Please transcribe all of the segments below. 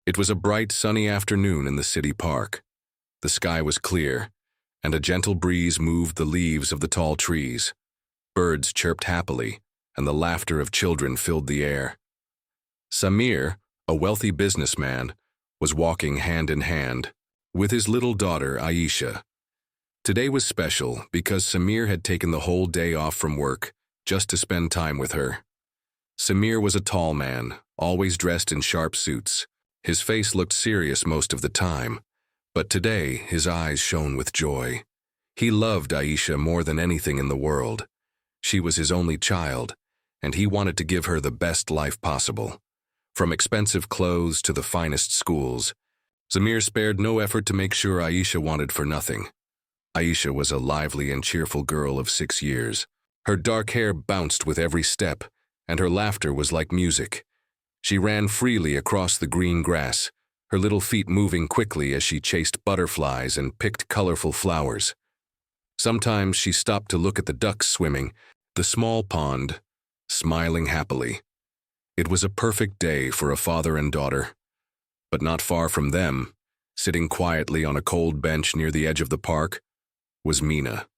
It was a bright, sunny afternoon in the city park. The sky was clear, and a gentle breeze moved the leaves of the tall trees. Birds chirped happily, and the laughter of children filled the air. Samir, a wealthy businessman, was walking hand in hand with his little daughter, Aisha. Today was special because Samir had taken the whole day off from work just to spend time with her. Samir was a tall man, always dressed in sharp suits. His face looked serious most of the time, but today his eyes shone with joy. He loved Aisha more than anything in the world. She was his only child, and he wanted to give her the best life possible. From expensive clothes to the finest schools, Samir spared no effort to make sure Aisha wanted for nothing. Aisha was a lively and cheerful girl of 6 years. Her dark hair bounced with every step, and her laughter was like music. She ran freely across the green grass, her little feet moving quickly as she chased butterflies and picked colorful flowers. Sometimes she stopped to look at the ducks swimming, the small pond, smiling happily. It was a perfect day for a father and daughter. But not far from them, sitting quietly on a cold bench near the edge of the park, was Mina.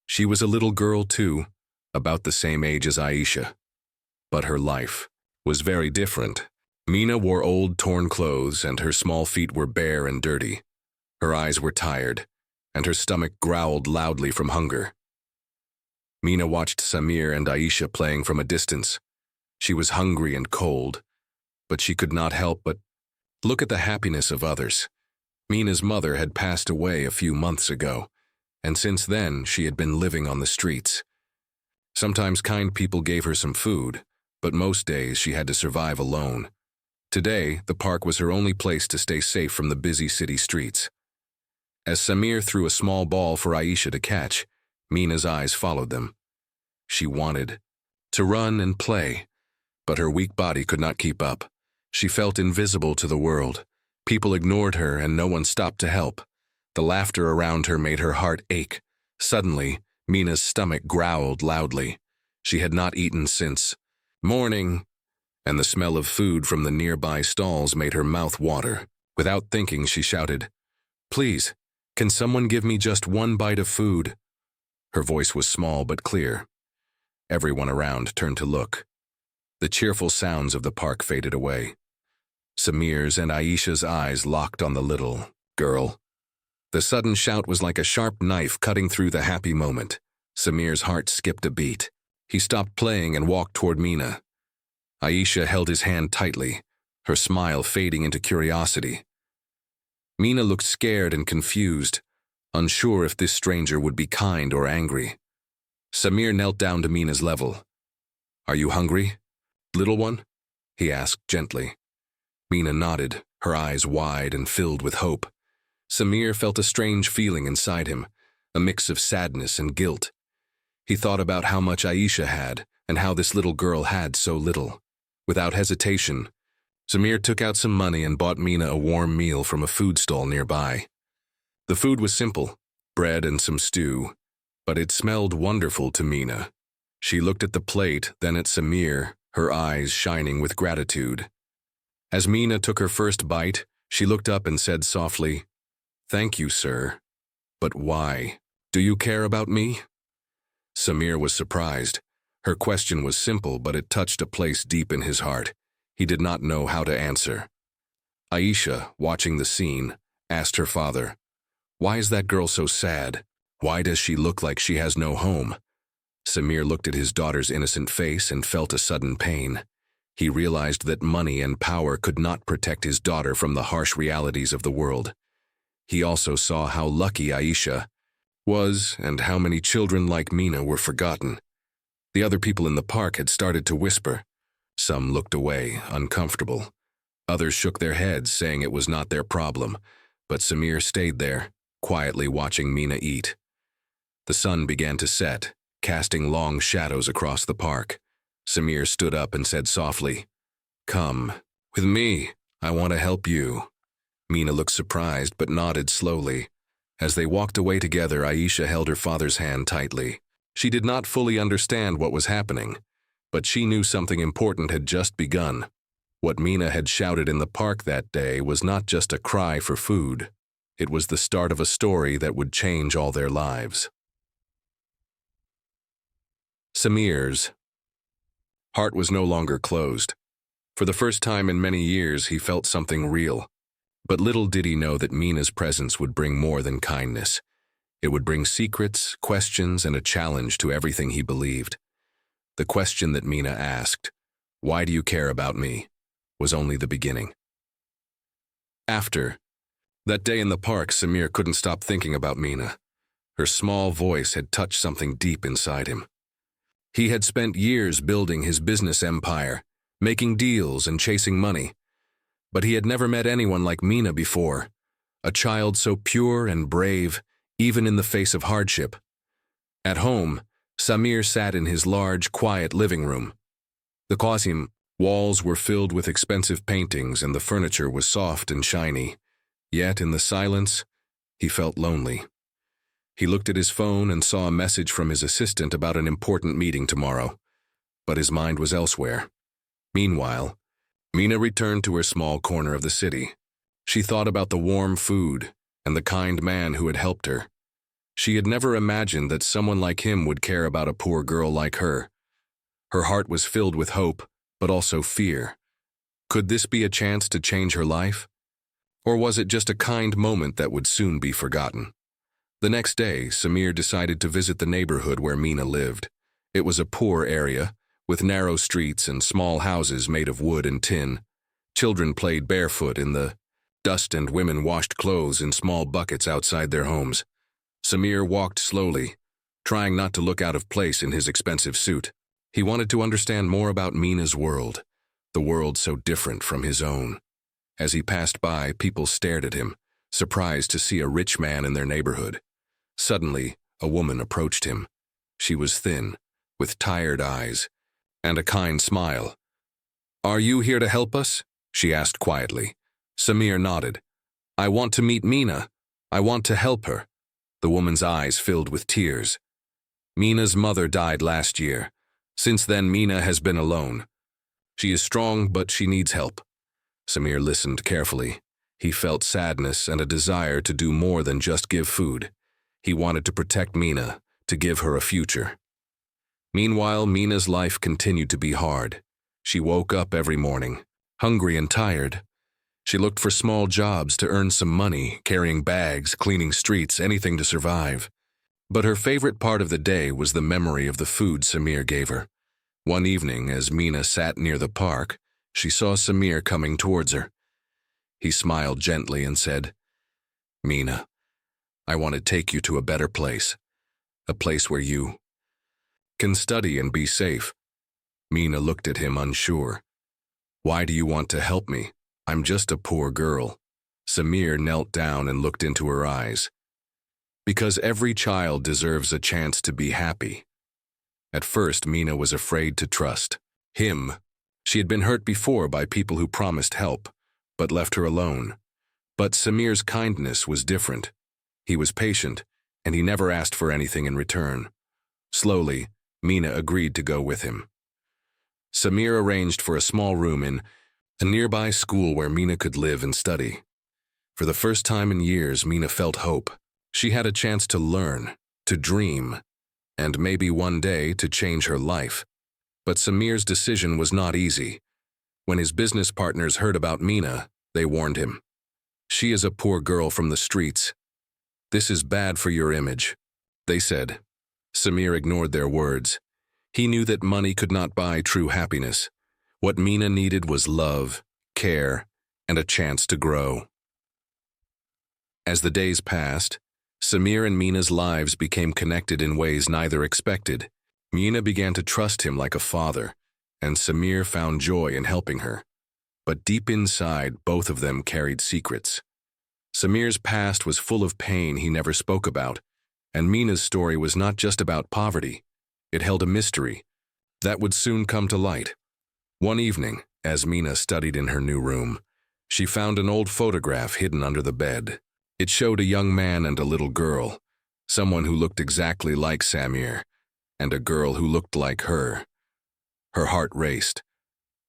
She was a little girl too, about the same age as Aisha. But her life was very different. Mina wore old, torn clothes, and her small feet were bare and dirty. Her eyes were tired, and her stomach growled loudly from hunger. Mina watched Samir and Aisha playing from a distance. She was hungry and cold, but she could not help but look at the happiness of others. Mina's mother had passed away a few months ago, and since then she had been living on the streets. Sometimes kind people gave her some food, but most days she had to survive alone. Today, the park was her only place to stay safe from the busy city streets. As Samir threw a small ball for Aisha to catch, Mina's eyes followed them. She wanted to run and play, but her weak body could not keep up. She felt invisible to the world. People ignored her and no one stopped to help. The laughter around her made her heart ache. Suddenly, Mina's stomach growled loudly. She had not eaten since morning, and the smell of food from the nearby stalls made her mouth water. Without thinking, she shouted, "Please, can someone give me just one bite of food?" Her voice was small but clear. Everyone around turned to look. The cheerful sounds of the park faded away. Samir's and Aisha's eyes locked on the little girl. The sudden shout was like a sharp knife cutting through the happy moment. Samir's heart skipped a beat. He stopped playing and walked toward Mina. Aisha held his hand tightly, her smile fading into curiosity. Mina looked scared and confused, unsure if this stranger would be kind or angry. Samir knelt down to Mina's level. "Are you hungry, little one?" he asked gently. Mina nodded, her eyes wide and filled with hope. Samir felt a strange feeling inside him, a mix of sadness and guilt. He thought about how much Aisha had and how this little girl had so little. Without hesitation, Samir took out some money and bought Mina a warm meal from a food stall nearby. The food was simple, bread and some stew, but it smelled wonderful to Mina. She looked at the plate, then at Samir, her eyes shining with gratitude. As Mina took her first bite, she looked up and said softly, "Thank you, sir. But why? Do you care about me?" Samir was surprised. Her question was simple, but it touched a place deep in his heart. He did not know how to answer. Aisha, watching the scene, asked her father, "Why is that girl so sad? Why does she look like she has no home?" Samir looked at his daughter's innocent face and felt a sudden pain. He realized that money and power could not protect his daughter from the harsh realities of the world. He also saw how lucky Aisha was and how many children like Mina were forgotten. The other people in the park had started to whisper. Some looked away, uncomfortable. Others shook their heads, saying it was not their problem, but Samir stayed there, quietly watching Mina eat. The sun began to set, casting long shadows across the park. Samir stood up and said softly, "Come with me. I want to help you." Mina looked surprised but nodded slowly. As they walked away together, Aisha held her father's hand tightly. She did not fully understand what was happening, but she knew something important had just begun. What Mina had shouted in the park that day was not just a cry for food. It was the start of a story that would change all their lives. Samir's heart was no longer closed. For the first time in many years, he felt something real. But little did he know that Mina's presence would bring more than kindness. It would bring secrets, questions, and a challenge to everything he believed. The question that Mina asked, "Why do you care about me?" was only the beginning. After that day in the park, Samir couldn't stop thinking about Mina. Her small voice had touched something deep inside him. He had spent years building his business empire, making deals and chasing money. But he had never met anyone like Mina before, a child so pure and brave, even in the face of hardship. At home, Samir sat in his large, quiet living room. The Qasim walls were filled with expensive paintings and the furniture was soft and shiny. Yet, in the silence, he felt lonely. He looked at his phone and saw a message from his assistant about an important meeting tomorrow. But his mind was elsewhere. Meanwhile, Mina returned to her small corner of the city. She thought about the warm food and the kind man who had helped her. She had never imagined that someone like him would care about a poor girl like her. Her heart was filled with hope, but also fear. Could this be a chance to change her life? Or was it just a kind moment that would soon be forgotten? The next day, Samir decided to visit the neighborhood where Mina lived. It was a poor area, with narrow streets and small houses made of wood and tin. Children played barefoot in the dust and women washed clothes in small buckets outside their homes. Samir walked slowly, trying not to look out of place in his expensive suit. He wanted to understand more about Mina's world, the world so different from his own. As he passed by, people stared at him, surprised to see a rich man in their neighborhood. Suddenly, a woman approached him. She was thin, with tired eyes, and a kind smile. "Are you here to help us?" she asked quietly. Samir nodded. "I want to meet Mina. I want to help her." The woman's eyes filled with tears. "Mina's mother died last year. Since then, Mina has been alone. She is strong, but she needs help." Samir listened carefully. He felt sadness and a desire to do more than just give food. He wanted to protect Mina, to give her a future. Meanwhile, Mina's life continued to be hard. She woke up every morning, hungry and tired. She looked for small jobs to earn some money, carrying bags, cleaning streets, anything to survive. But her favorite part of the day was the memory of the food Samir gave her. One evening, as Mina sat near the park, she saw Samir coming towards her. He smiled gently and said, "Mina, I want to take you to a better place, a place where you can study and be safe." Mina looked at him unsure. "Why do you want to help me? I'm just a poor girl." Samir knelt down and looked into her eyes. "Because every child deserves a chance to be happy." At first, Mina was afraid to trust him. She had been hurt before by people who promised help, but left her alone. But Samir's kindness was different. He was patient, and he never asked for anything in return. Slowly, Mina agreed to go with him. Samir arranged for a small room in a nearby school where Mina could live and study. For the first time in years, Mina felt hope. She had a chance to learn, to dream, and maybe one day to change her life. But Samir's decision was not easy. When his business partners heard about Mina, they warned him. "She is a poor girl from the streets. This is bad for your image," they said. Samir ignored their words. He knew that money could not buy true happiness. What Mina needed was love, care, and a chance to grow. As the days passed, Samir and Mina's lives became connected in ways neither expected. Mina began to trust him like a father, and Samir found joy in helping her. But deep inside, both of them carried secrets. Samir's past was full of pain he never spoke about, and Mina's story was not just about poverty. It held a mystery that would soon come to light. One evening, as Mina studied in her new room, she found an old photograph hidden under the bed. It showed a young man and a little girl, someone who looked exactly like Samir, and a girl who looked like her. Her heart raced.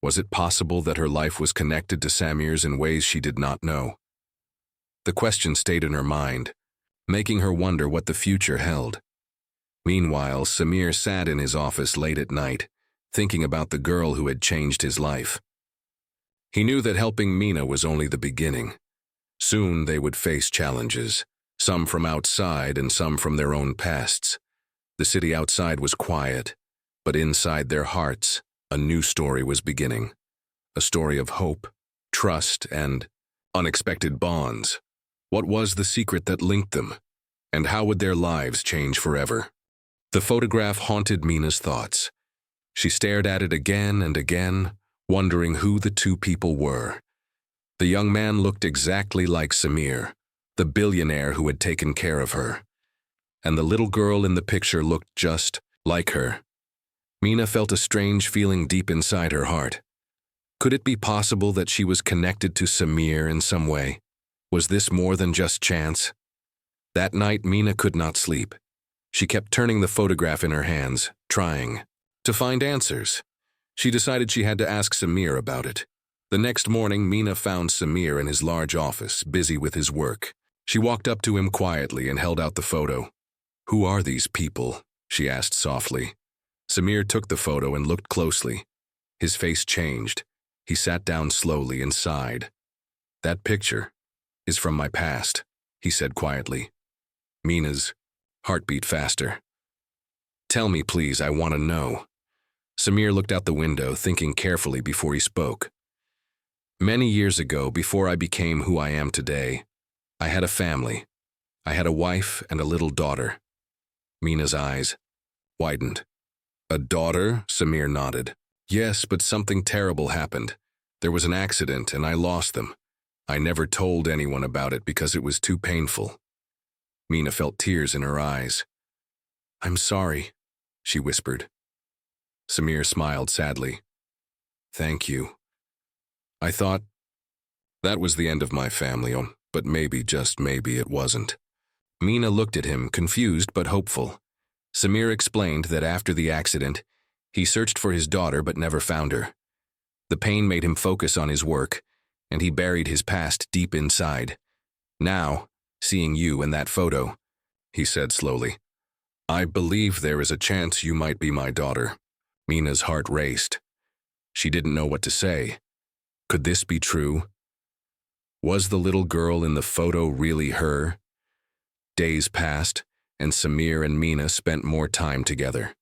Was it possible that her life was connected to Samir's in ways she did not know? The question stayed in her mind, making her wonder what the future held. Meanwhile, Samir sat in his office late at night, thinking about the girl who had changed his life. He knew that helping Mina was only the beginning. Soon they would face challenges, some from outside and some from their own pasts. The city outside was quiet, but inside their hearts, a new story was beginning. A story of hope, trust, and unexpected bonds. What was the secret that linked them? And how would their lives change forever? The photograph haunted Mina's thoughts. She stared at it again and again, wondering who the two people were. The young man looked exactly like Samir, the billionaire who had taken care of her. And the little girl in the picture looked just like her. Mina felt a strange feeling deep inside her heart. Could it be possible that she was connected to Samir in some way? Was this more than just chance? That night, Mina could not sleep. She kept turning the photograph in her hands, trying to find answers. She decided she had to ask Samir about it. The next morning, Mina found Samir in his large office, busy with his work. She walked up to him quietly and held out the photo. "Who are these people?" she asked softly. Samir took the photo and looked closely. His face changed. He sat down slowly and sighed. "That picture is from my past," he said quietly. Mina's heart beat faster. "Tell me, please, I want to know." Samir looked out the window, thinking carefully before he spoke. "Many years ago, before I became who I am today, I had a family. I had a wife and a little daughter." Mina's eyes widened. "A daughter?" Samir nodded. "Yes, but something terrible happened. There was an accident and I lost them. I never told anyone about it because it was too painful." Mina felt tears in her eyes. "I'm sorry," she whispered. Samir smiled sadly. "Thank you. I thought that was the end of my family, but maybe, just maybe, it wasn't." Mina looked at him, confused but hopeful. Samir explained that after the accident, he searched for his daughter but never found her. The pain made him focus on his work, and he buried his past deep inside. "Now, seeing you in that photo," he said slowly, "I believe there is a chance you might be my daughter." Mina's heart raced. She didn't know what to say. Could this be true? Was the little girl in the photo really her? Days passed, and Samir and Mina spent more time together.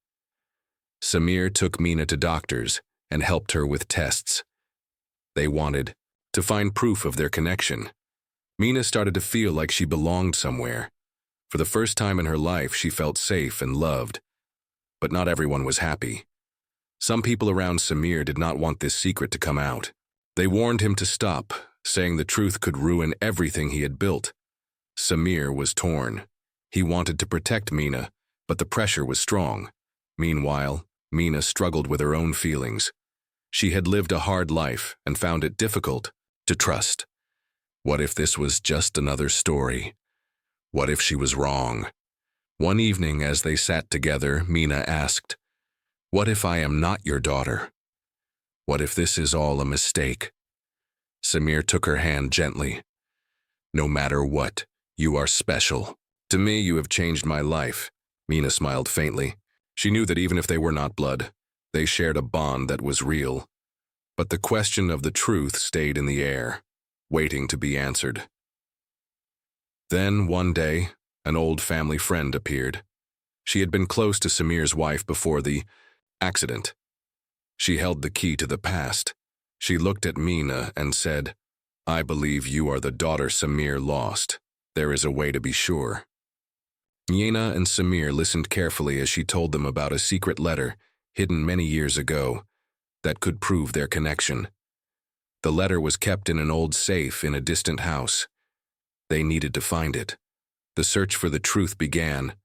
Samir took Mina to doctors and helped her with tests. They wanted to find proof of their connection. Mina started to feel like she belonged somewhere. For the first time in her life, she felt safe and loved. But not everyone was happy. Some people around Samir did not want this secret to come out. They warned him to stop, saying the truth could ruin everything he had built. Samir was torn. He wanted to protect Mina, but the pressure was strong. Meanwhile, Mina struggled with her own feelings. She had lived a hard life and found it difficult to trust. What if this was just another story? What if she was wrong? One evening, as they sat together, Mina asked, "What if I am not your daughter? What if this is all a mistake?" Samir took her hand gently. "No matter what, you are special. To me, you have changed my life." Mina smiled faintly. She knew that even if they were not blood, they shared a bond that was real. But the question of the truth stayed in the air, waiting to be answered. Then, one day, an old family friend appeared. She had been close to Samir's wife before the accident. She held the key to the past. She looked at Mina and said, "I believe you are the daughter Samir lost. There is a way to be sure." Mina and Samir listened carefully as she told them about a secret letter hidden many years ago that could prove their connection. The letter was kept in an old safe in a distant house. They needed to find it. The search for the truth began,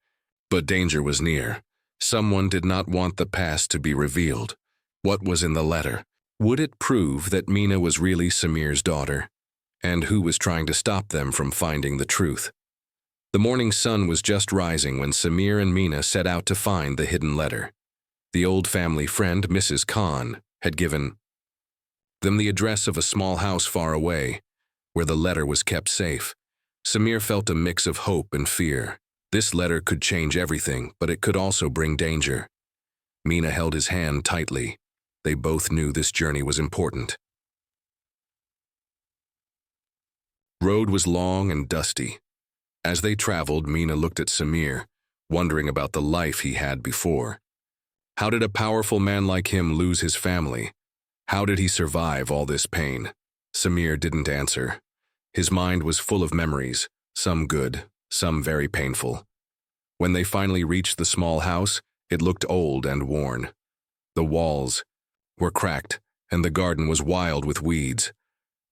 but danger was near. Someone did not want the past to be revealed. What was in the letter? Would it prove that Mina was really Samir's daughter? And who was trying to stop them from finding the truth? The morning sun was just rising when Samir and Mina set out to find the hidden letter. The old family friend, Mrs. Khan, had given then the address of a small house far away, where the letter was kept safe. Samir felt a mix of hope and fear. This letter could change everything, but it could also bring danger. Mina held his hand tightly. They both knew this journey was important. Road was long and dusty. As they traveled, Mina looked at Samir, wondering about the life he had before. How did a powerful man like him lose his family? How did he survive all this pain? Samir didn't answer. His mind was full of memories, some good, some very painful. When they finally reached the small house, it looked old and worn. The walls were cracked, and the garden was wild with weeds.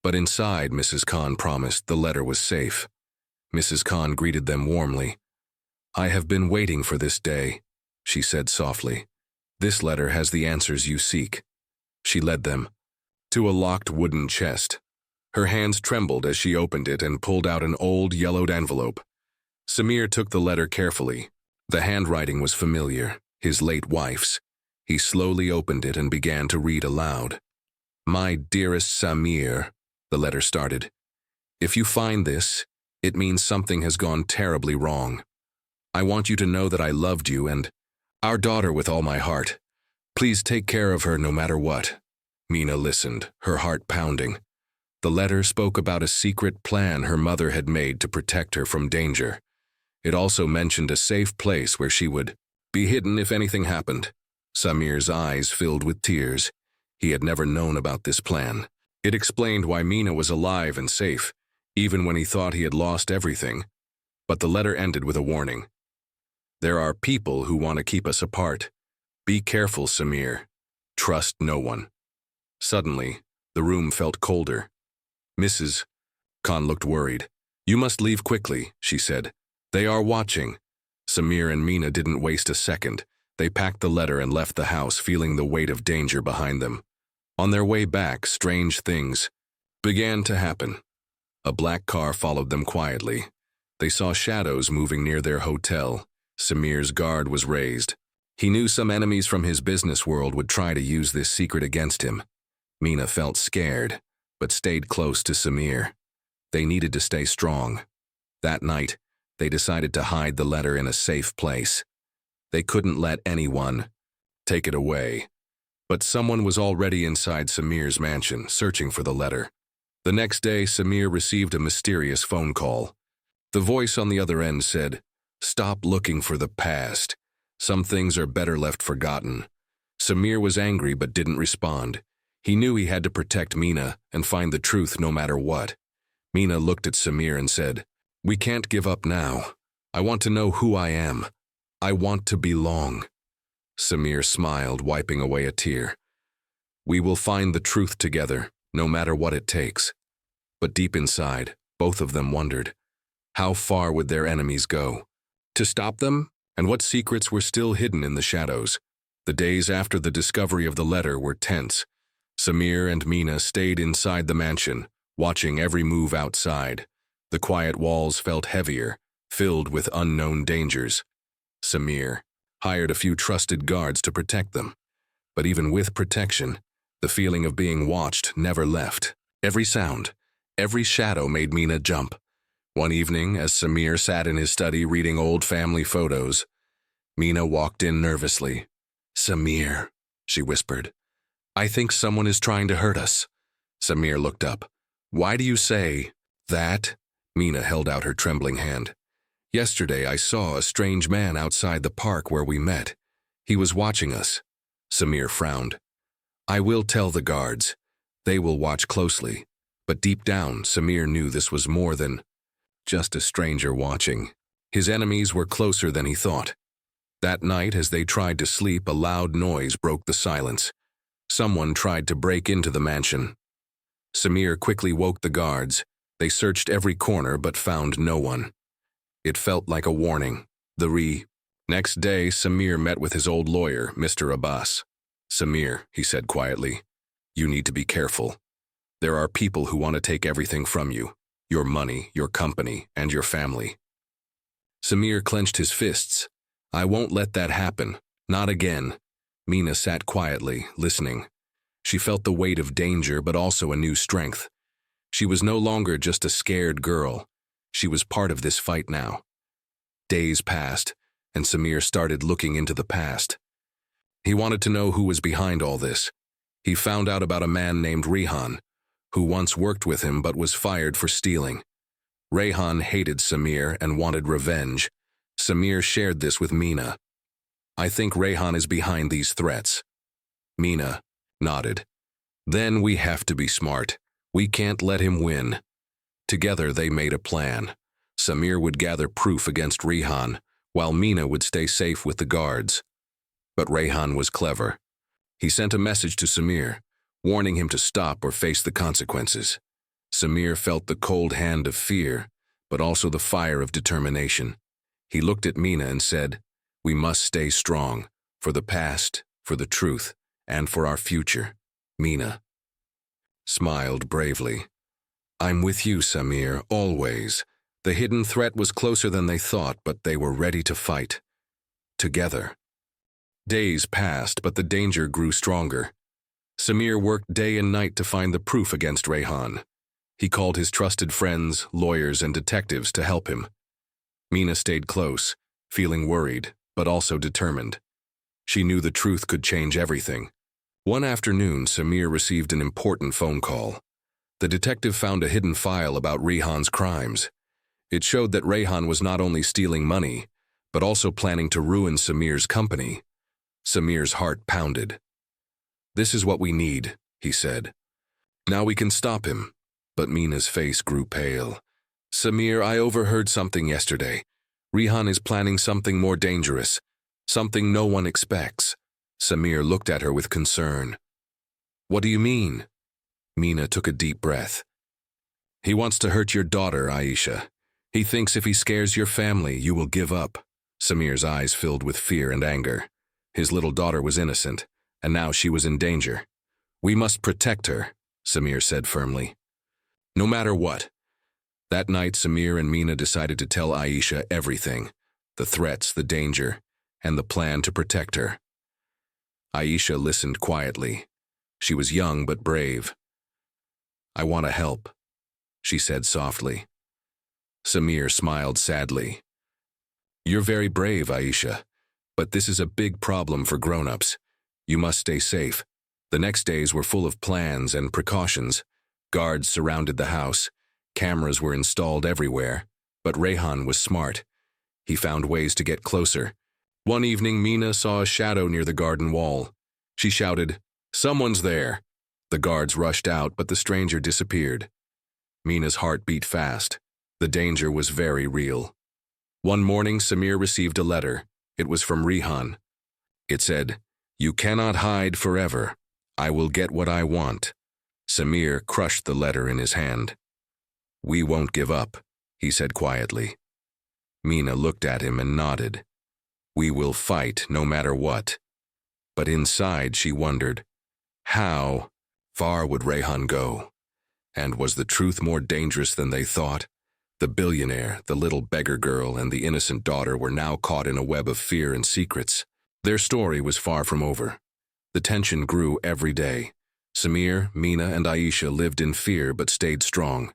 But inside, Mrs. Khan promised the letter was safe. Mrs. Khan greeted them warmly. "I have been waiting for this day," she said softly. "This letter has the answers you seek." She led them to a locked wooden chest. Her hands trembled as she opened it and pulled out an old, yellowed envelope. Samir took the letter carefully. The handwriting was familiar, his late wife's. He slowly opened it and began to read aloud. "My dearest Samir," the letter started. "If you find this, it means something has gone terribly wrong. I want you to know that I loved you and our daughter with all my heart. Please take care of her no matter what." Mina listened, her heart pounding. The letter spoke about a secret plan her mother had made to protect her from danger. It also mentioned a safe place where she would be hidden if anything happened. Samir's eyes filled with tears. He had never known about this plan. It explained why Mina was alive and safe, even when he thought he had lost everything. But the letter ended with a warning. "There are people who want to keep us apart. Be careful, Samir. Trust no one." Suddenly, the room felt colder. Mrs. Khan looked worried. "You must leave quickly," she said. "They are watching." Samir and Mina didn't waste a second. They packed the letter and left the house, feeling the weight of danger behind them. On their way back, strange things began to happen. A black car followed them quietly. They saw shadows moving near their hotel. Samir's guard was raised. He knew some enemies from his business world would try to use this secret against him. Mina felt scared, but stayed close to Samir. They needed to stay strong. That night, they decided to hide the letter in a safe place. They couldn't let anyone take it away. But someone was already inside Samir's mansion, searching for the letter. The next day, Samir received a mysterious phone call. The voice on the other end said, "Stop looking for the past. Some things are better left forgotten." Samir was angry but didn't respond. He knew he had to protect Mina and find the truth no matter what. Mina looked at Samir and said, "We can't give up now. I want to know who I am. I want to belong." Samir smiled, wiping away a tear. "We will find the truth together, no matter what it takes." But deep inside, both of them wondered, how far would their enemies go? To stop them? And what secrets were still hidden in the shadows? The days after the discovery of the letter were tense. Samir and Mina stayed inside the mansion, watching every move outside. The quiet walls felt heavier, filled with unknown dangers. Samir hired a few trusted guards to protect them. But even with protection, the feeling of being watched never left. Every sound, every shadow made Mina jump. One evening, as Samir sat in his study reading old family photos, Mina walked in nervously. "Samir," she whispered, "I think someone is trying to hurt us." Samir looked up. "Why do you say that?" Mina held out her trembling hand. "Yesterday I saw a strange man outside the park where we met. He was watching us." Samir frowned. "I will tell the guards. They will watch closely." But deep down, Samir knew this was more than just a stranger watching. His enemies were closer than he thought. That night, as they tried to sleep, a loud noise broke the silence. Someone tried to break into the mansion. Samir quickly woke the guards. They searched every corner but found no one. It felt like a warning. Next day, Samir met with his old lawyer, Mr. Abbas. "Samir," he said quietly, "you need to be careful. There are people who want to take everything from you, your money, your company, and your family." Samir clenched his fists. "I won't let that happen. Not again." Mina sat quietly, listening. She felt the weight of danger, but also a new strength. She was no longer just a scared girl. She was part of this fight now. Days passed, and Samir started looking into the past. He wanted to know who was behind all this. He found out about a man named Rehan, who once worked with him but was fired for stealing. Rehan hated Samir and wanted revenge. Samir shared this with Mina. "I think Rehan is behind these threats." Mina nodded. "Then we have to be smart. We can't let him win." Together they made a plan. Samir would gather proof against Rehan, while Mina would stay safe with the guards. But Rehan was clever. He sent a message to Samir, warning him to stop or face the consequences. Samir felt the cold hand of fear, but also the fire of determination. He looked at Mina and said, "We must stay strong, for the past, for the truth, and for our future." Mina smiled bravely. "I'm with you, Samir, always." The hidden threat was closer than they thought, but they were ready to fight. Together. Days passed, but the danger grew stronger. Samir worked day and night to find the proof against Rehan. He called his trusted friends, lawyers, and detectives to help him. Mina stayed close, feeling worried, but also determined. She knew the truth could change everything. One afternoon, Samir received an important phone call. The detective found a hidden file about Rehan's crimes. It showed that Rehan was not only stealing money, but also planning to ruin Samir's company. Samir's heart pounded. "This is what we need," he said. "Now we can stop him." But Mina's face grew pale. "Samir, I overheard something yesterday. Rehan is planning something more dangerous, something no one expects." Samir looked at her with concern. "What do you mean?" Mina took a deep breath. "He wants to hurt your daughter, Aisha. He thinks if he scares your family, you will give up." Samir's eyes filled with fear and anger. His little daughter was innocent, and now she was in danger. "We must protect her," Samir said firmly. "No matter what." That night, Samir and Mina decided to tell Aisha everything, the threats, the danger, and the plan to protect her. Aisha listened quietly. She was young but brave. "I want to help," she said softly. Samir smiled sadly. "You're very brave, Aisha, but this is a big problem for grown-ups. You must stay safe." The next days were full of plans and precautions. Guards surrounded the house. Cameras were installed everywhere. But Rehan was smart. He found ways to get closer. One evening, Mina saw a shadow near the garden wall. She shouted, "Someone's there." The guards rushed out, but the stranger disappeared. Mina's heart beat fast. The danger was very real. One morning, Samir received a letter. It was from Rehan. It said, "You cannot hide forever. I will get what I want." Samir crushed the letter in his hand. "We won't give up," he said quietly. Mina looked at him and nodded. "We will fight no matter what." But inside she wondered, how far would Rehan go? And was the truth more dangerous than they thought? The billionaire, the little beggar girl, and the innocent daughter were now caught in a web of fear and secrets. Their story was far from over. The tension grew every day. Samir, Mina, and Aisha lived in fear but stayed strong.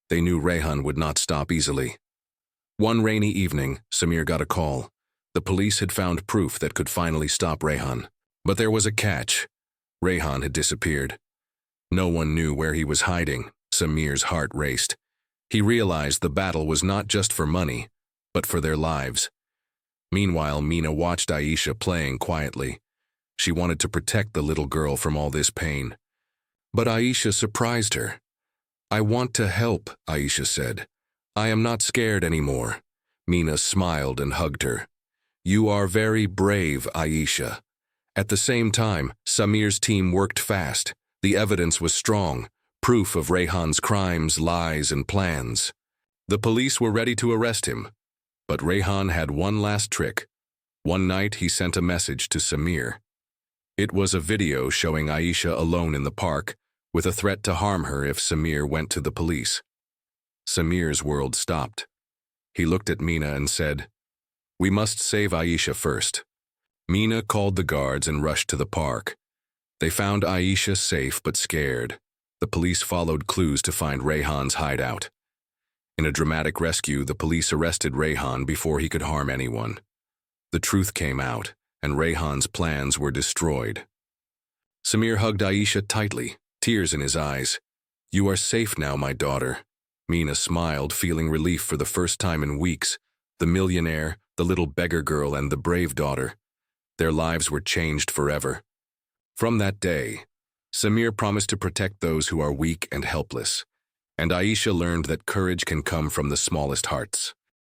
They knew Rehan would not stop easily. One rainy evening, Samir got a call. The police had found proof that could finally stop Rehan. But there was a catch. Rehan had disappeared. No one knew where he was hiding. Samir's heart raced. He realized the battle was not just for money, but for their lives. Meanwhile, Mina watched Aisha playing quietly. She wanted to protect the little girl from all this pain. But Aisha surprised her. "I want to help," Aisha said. "I am not scared anymore." Mina smiled and hugged her. "You are very brave, Aisha." At the same time, Samir's team worked fast. The evidence was strong, proof of Rehan's crimes, lies, and plans. The police were ready to arrest him. But Rehan had one last trick. One night he sent a message to Samir. It was a video showing Aisha alone in the park, with a threat to harm her if Samir went to the police. Samir's world stopped. He looked at Mina and said, "We must save Aisha first." Mina called the guards and rushed to the park. They found Aisha safe but scared. The police followed clues to find Rayhan's hideout. In a dramatic rescue, the police arrested Rayhan before he could harm anyone. The truth came out, and Rayhan's plans were destroyed. Samir hugged Aisha tightly, tears in his eyes. "You are safe now, my daughter." Mina smiled, feeling relief for the first time in weeks. The millionaire, the little beggar girl, and the brave daughter. Their lives were changed forever. From that day, Samir promised to protect those who are weak and helpless, and Aisha learned that courage can come from the smallest hearts.